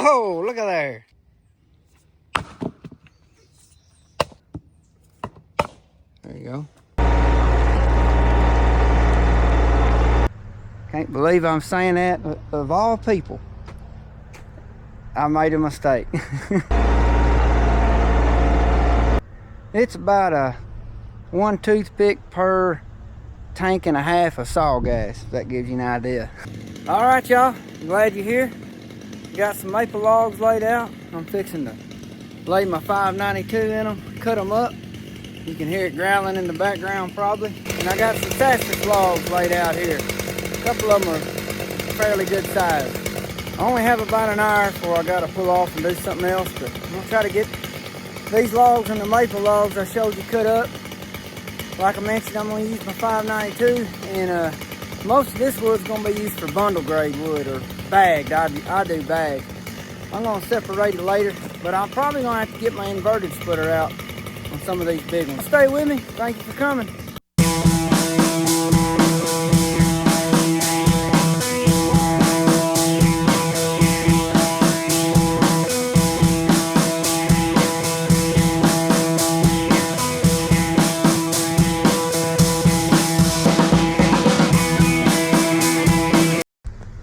Oh, look at there. There you go. Can't believe I'm saying that. Of all people, I made a mistake. It's about a 1 toothpick per tank and a half of saw gas, if that gives you an idea. All right, y'all, glad you're here. Got some maple logs laid out. I'm fixing to lay my 592 in them, cut them up. You can hear it growling in the background probably. And I got some sassafras logs laid out here. A couple of them are fairly good size. I only have about an hour before I gotta pull off and do something else, but I'm gonna try to get these logs and the maple logs I showed you cut up. Like I mentioned, I'm gonna use my 592, and most of this wood's gonna be used for bundle grade wood or bagged. I do bagged. I'm gonna separate it later, but I'm probably gonna have to get my inverted splitter out on some of these big ones. Stay with me. Thank you for coming.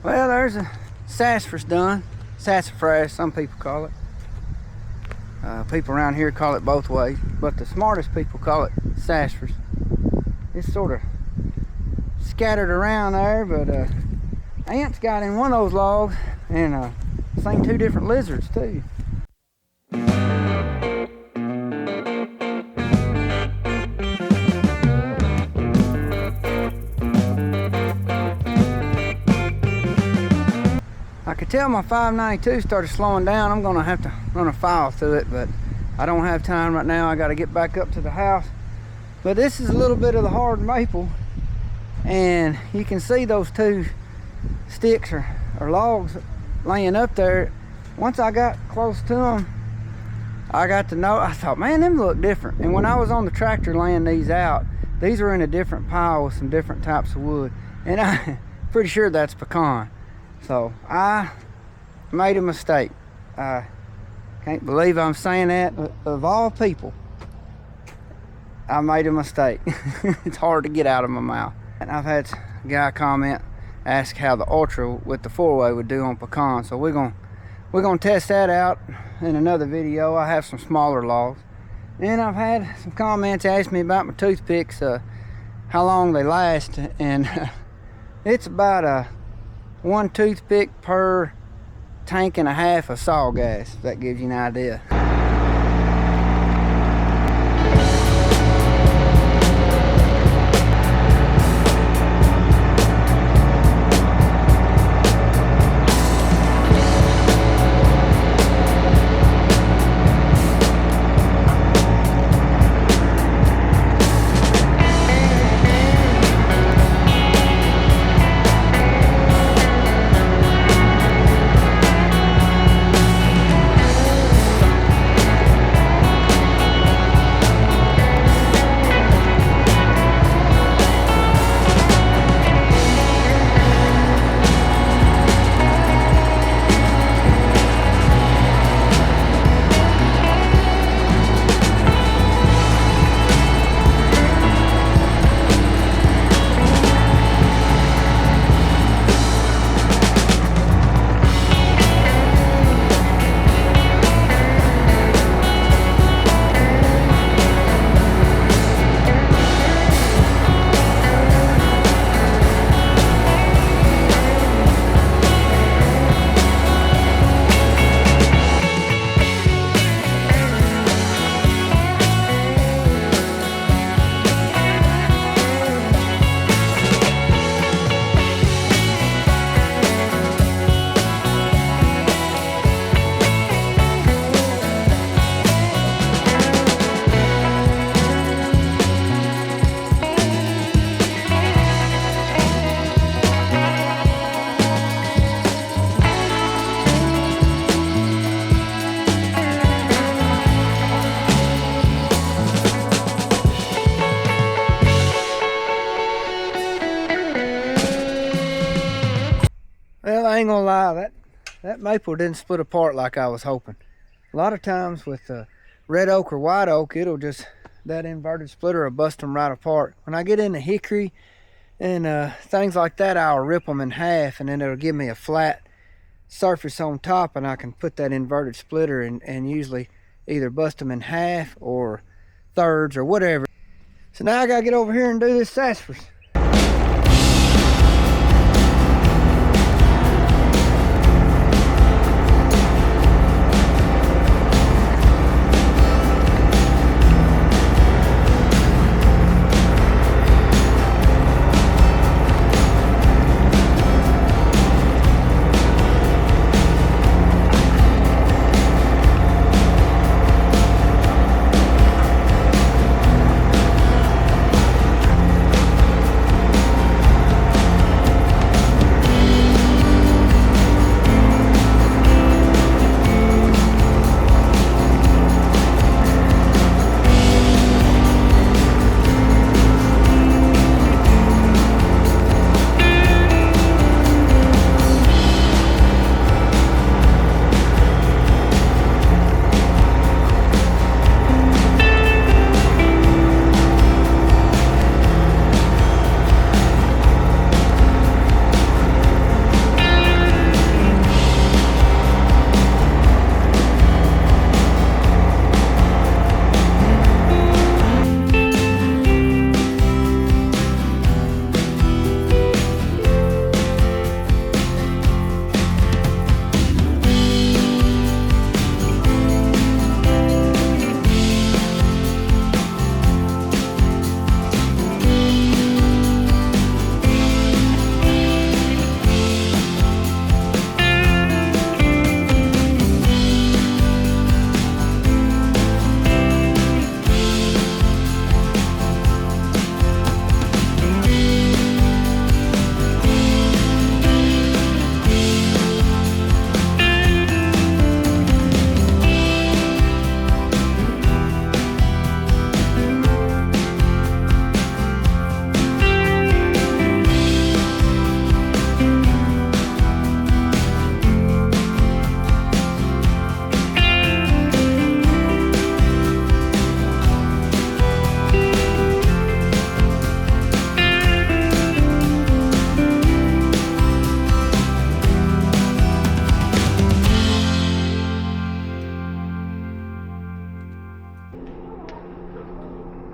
Well, there's a sassafras done. Sassafras, some people call it. People around here call it both ways, but the smartest people call it sassafras. It's sort of scattered around there, but ants got in one of those logs, and seen 2 different lizards too. I could tell my 592 started slowing down. I'm gonna have to run a file through it, but I don't have time right now. I gotta get back up to the house. But this is a little bit of the hard maple, and you can see those 2 sticks or logs laying up there. Once I got close to them, I got to know, I thought, man, them look different. And when I was on the tractor laying these out, these were in a different pile with some different types of wood, and I'm pretty sure that's pecan. So I made a mistake. I can't believe I'm saying that. Of all people, I made a mistake. It's hard to get out of my mouth. And I've had a guy comment, ask how the Ultra with the 4-way would do on pecan. So we're gonna test that out in another video. I have some smaller logs. And I've had some comments ask me about my toothpicks, how long they last, and it's about a 1 toothpick per tank and a half of saw gas, if that gives you an idea. Well, I ain't gonna lie, that maple didn't split apart like I was hoping. A lot of times with red oak or white oak, it'll just, that inverted splitter will bust them right apart. When I get into hickory and things like that, I'll rip them in half, and then it'll give me a flat surface on top, and I can put that inverted splitter and usually either bust them in half or thirds or whatever. So now I gotta get over here and do this sassafras.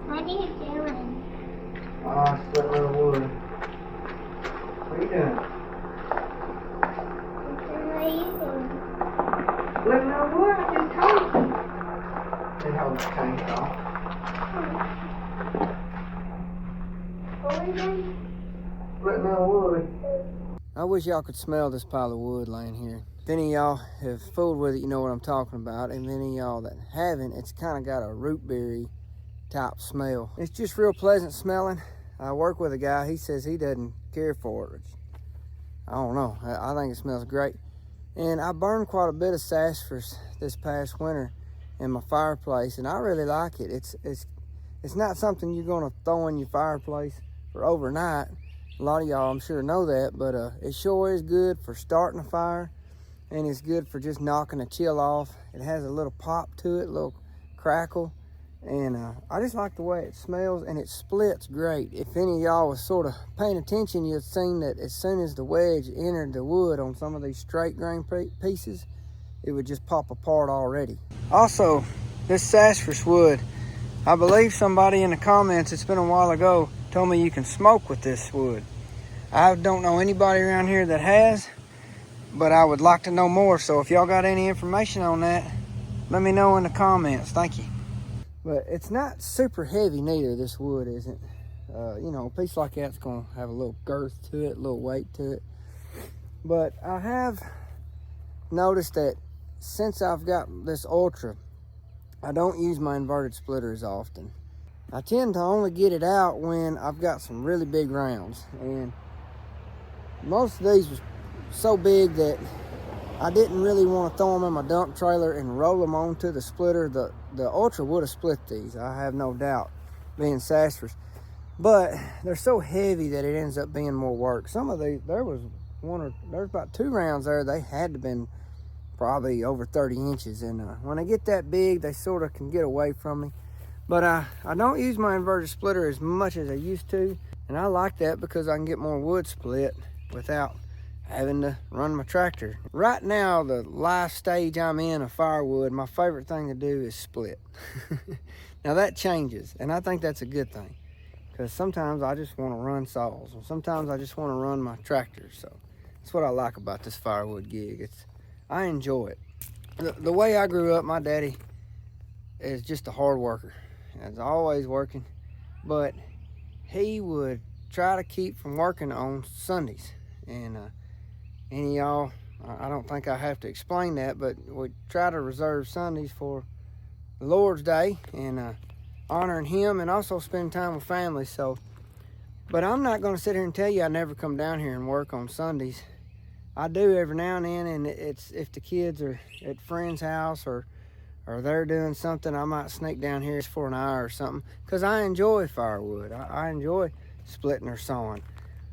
What are you doing? Splitting the wood. What are you doing? What are you doing? Splitting the wood, I just told you. They hold the tank off. What are you doing? Splitting the wood. I wish y'all could smell this pile of wood laying here. If any of y'all have fooled with it, you know what I'm talking about. And any of y'all that haven't, it's kind of got a root berry type smell. It's just real pleasant smelling. I work with a guy, he says he doesn't care for it. I don't know, I think it smells great. And I burned quite a bit of sassafras this past winter in my fireplace, and I really like it. It's not something you're gonna throw in your fireplace for overnight. A lot of y'all, I'm sure, know that, but it sure is good for starting a fire, and it's good for just knocking a chill off. It has a little pop to it, a little crackle, and I just like the way it smells, and it splits great. If any of y'all was sort of paying attention, you'd seen that as soon as the wedge entered the wood on some of these straight grain pieces, it would just pop apart already. Also, this sassafras wood, I believe somebody in the comments, it's been a while ago, told me you can smoke with this wood. I don't know anybody around here that has, but I would like to know more. So if y'all got any information on that, let me know in the comments. Thank you. But it's not super heavy neither, this wood isn't. You know, a piece like that's gonna have a little girth to it, a little weight to it. But I have noticed that since I've got this Ultra, I don't use my inverted splitter as often. I tend to only get it out when I've got some really big rounds. And most of these was so big that I didn't really want to throw them in my dump trailer and roll them onto the splitter. The Ultra would have split these, I have no doubt, being sassafras. But they're so heavy that it ends up being more work. Some of these, there was there's about 2 rounds there. They had to been probably over 30 inches. And when they get that big, they sort of can get away from me. But I don't use my inverted splitter as much as I used to. And I like that because I can get more wood split without having to run my tractor. Right now, the life stage I'm in of Firewood, my favorite thing to do is split. Now that changes, and I think that's a good thing. Because sometimes I just want to run saws, and sometimes I just want to run my tractor. So that's what I like about this Firewood gig. I enjoy it. The way I grew up, my daddy is just a hard worker. He's always working, but he would try to keep from working on Sundays. And any of y'all, I don't think I have to explain that, but we try to reserve Sundays for the Lord's Day and honoring Him, and also spend time with family. So, but I'm not going to sit here and tell you I never come down here and work on Sundays. I do every now and then, and it's if the kids are at friend's house or they're doing something, I might sneak down here for an hour or something, because I enjoy firewood. I enjoy splitting or sawing,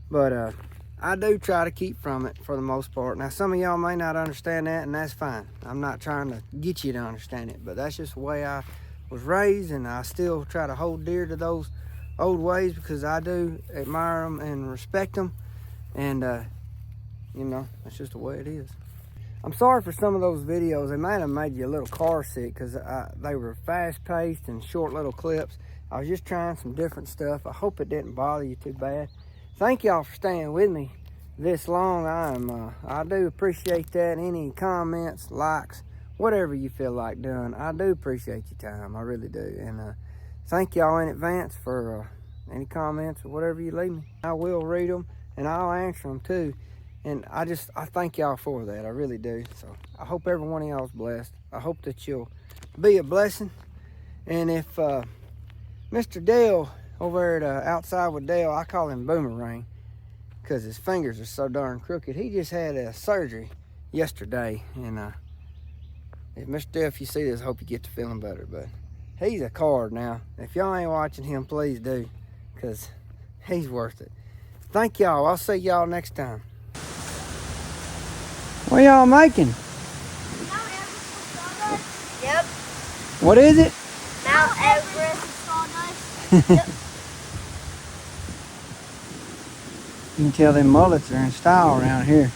but I do try to keep from it for the most part. Now, some of y'all may not understand that, and that's fine. I'm not trying to get you to understand it, but that's just the way I was raised, and I still try to hold dear to those old ways because I do admire them and respect them, and you know, that's just the way it is. I'm sorry for some of those videos. They might have made you a little car sick because they were fast-paced and short little clips. I was just trying some different stuff. I hope it didn't bother you too bad. Thank y'all for staying with me this long. I do appreciate that. Any comments, likes, whatever you feel like doing, I do appreciate your time. I really do. And thank y'all in advance for any comments or whatever you leave me. I will read them and I'll answer them too. And I thank y'all for that. I really do. So I hope every one of y'all's blessed. I hope that you'll be a blessing. And if Mr. Dale over at Outside with Dale, I call him Boomerang because his fingers are so darn crooked. He just had a surgery yesterday. And if Mr. Dale, if you see this, I hope you get to feeling better. But he's a card now. If y'all ain't watching him, please do, because he's worth it. Thank y'all. I'll see y'all next time. What y'all making? Mount Everest sawdust? Yep. What is it? Mount Everest sawdust? Yep. You can tell them mullets are in style around here.